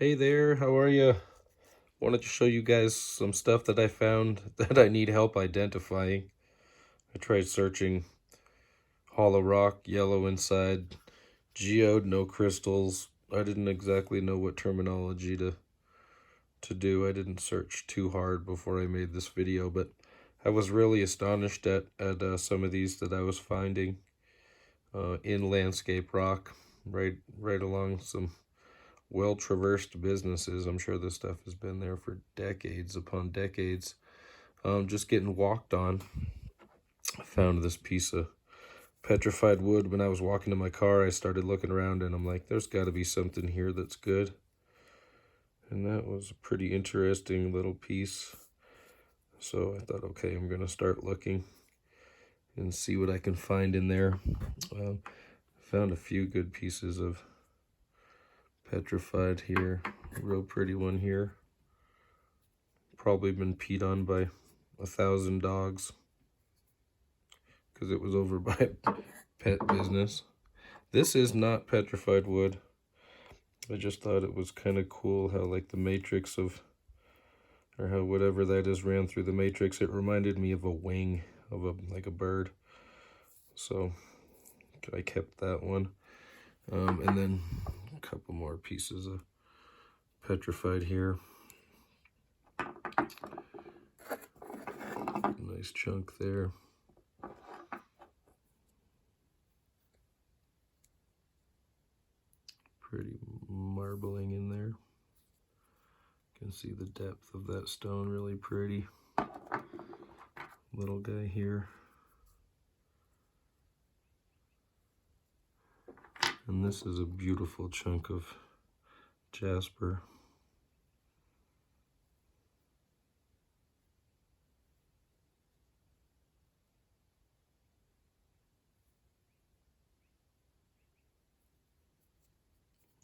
Hey there, how are you? Wanted to show you guys some stuff that I found that I need help identifying. I tried searching hollow rock, yellow inside, geode, no crystals. I didn't exactly know what terminology to do. I didn't search too hard before I made this video, but I was really astonished at some of these that I was finding in landscape rock, right along some well-traversed businesses. I'm sure this stuff has been there for decades upon decades. Just getting walked on. I found this piece of petrified wood when I was walking to my car. I started looking around and I'm like, there's got to be something here that's good. And that was a pretty interesting little piece. So I thought, okay, I'm going to start looking and see what I can find in there. Found a few good pieces of petrified here. A real pretty one here. Probably been peed on by 1,000 dogs because it was over by a pet business. This is not petrified wood. I just thought it was kind of cool how like the matrix of, or how whatever that is ran through the matrix. It reminded me of a wing of like a bird. So I kept that one. And then a couple more pieces of petrified here. Nice chunk there. Pretty marbling in there. You can see the depth of that stone, really pretty. Little guy here. And this is a beautiful chunk of jasper.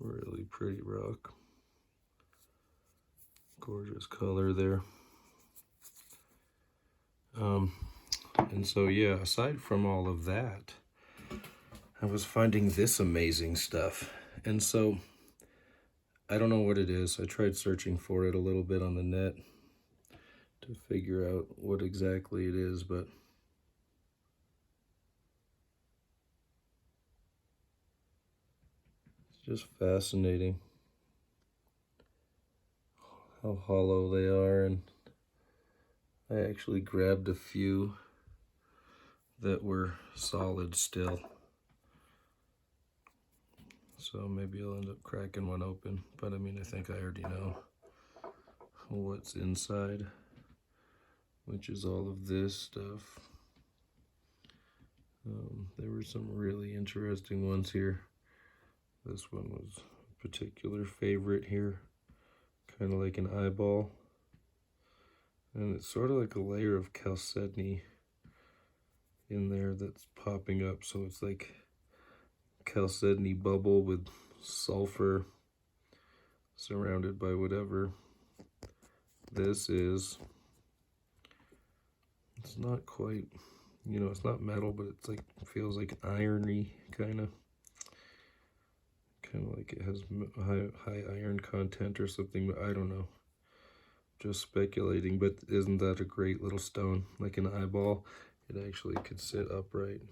Really pretty rock. Gorgeous color there. And so yeah, aside from all of that, I was finding this amazing stuff. And so I don't know what it is. I tried searching for it a little bit on the net to figure out what exactly it is, but it's just fascinating how hollow they are. And I actually grabbed a few that were solid still. So maybe I'll end up cracking one open. But I mean, I think I already know what's inside, which is all of this stuff. There were some really interesting ones here. This one was a particular favorite here. Kind of like an eyeball. And it's sort of like a layer of chalcedony in there that's popping up. So it's like chalcedony bubble with sulfur surrounded by whatever this is. It's not quite, you know, it's not metal, but it's like, feels like irony kind of like it has high iron content or something, but I don't know. Just speculating. But isn't that a great little stone? Like an eyeball, it actually could sit upright.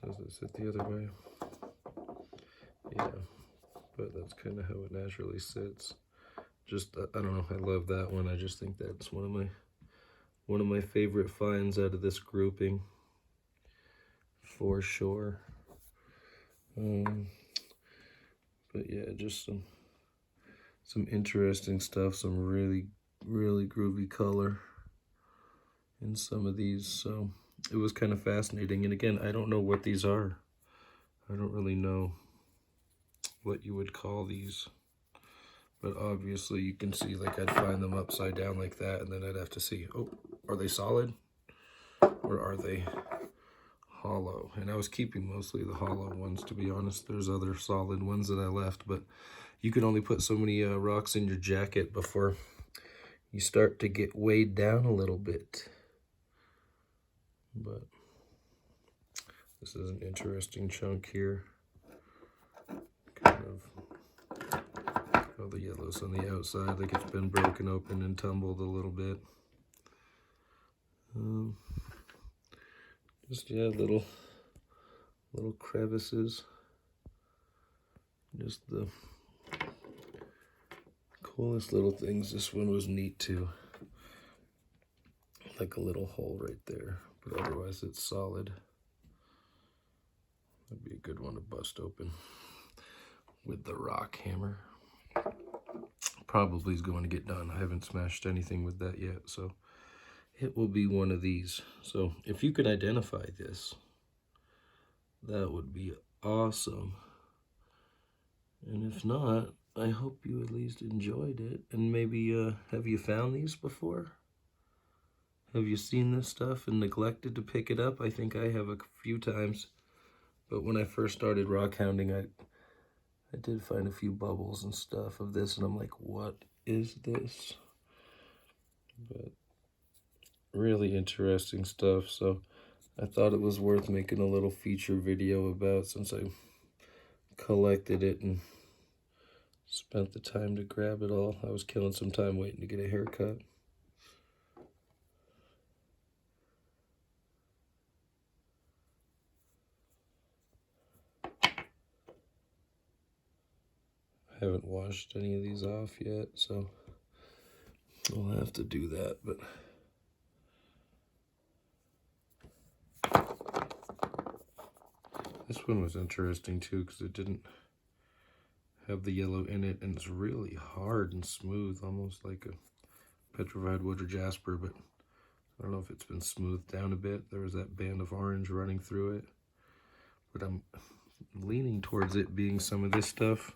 Does it sit the other way? Yeah, but that's kind of how it naturally sits. Just, I don't know, I love that one. I just think that's one of my favorite finds out of this grouping, for sure. But yeah, just some interesting stuff, some really groovy color in some of these. So it was kind of fascinating. And again, I don't know what these are. I don't really know what you would call these. But obviously you can see, like, I'd find them upside down like that, and then I'd have to see, oh, are they solid or are they hollow? And I was keeping mostly the hollow ones, to be honest. There's other solid ones that I left, but you can only put so many rocks in your jacket before you start to get weighed down a little bit. But this is an interesting chunk here. Kind of All the yellow's on the outside, like it's been broken open and tumbled a little bit. Just, yeah, little crevices. Just the coolest little things. This one was neat too. Like a little hole right there, but otherwise it's solid. That'd be a good one to bust open with the rock hammer. Probably is going to get done. I haven't smashed anything with that yet, so it will be one of these. So if you could identify this, that would be awesome. And if not, I hope you at least enjoyed it. And maybe, have you found these before? Have you seen this stuff and neglected to pick it up? I think I have a few times. But when I first started rock hounding, I did find a few bubbles and stuff of this, and I'm like, what is this? But really interesting stuff, so I thought it was worth making a little feature video about, since I collected it and spent the time to grab it all. I was killing some time waiting to get a haircut. I haven't washed any of these off yet, so I'll have to do that, but this one was interesting too because it didn't have the yellow in it, and it's really hard and smooth, almost like a petrified wood or jasper, but I don't know if it's been smoothed down a bit. There was that band of orange running through it, but I'm leaning towards it being some of this stuff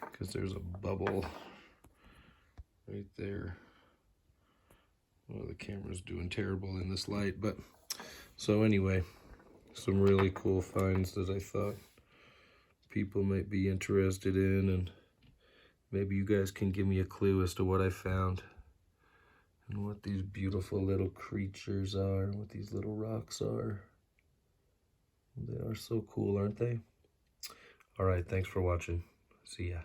because there's a bubble right there. Well, the camera's doing terrible in this light, but so anyway, some really cool finds that I thought people might be interested in, and maybe you guys can give me a clue as to what I found and what these beautiful little creatures are, what these little rocks are. They are so cool, aren't they? All right, thanks for watching. See ya.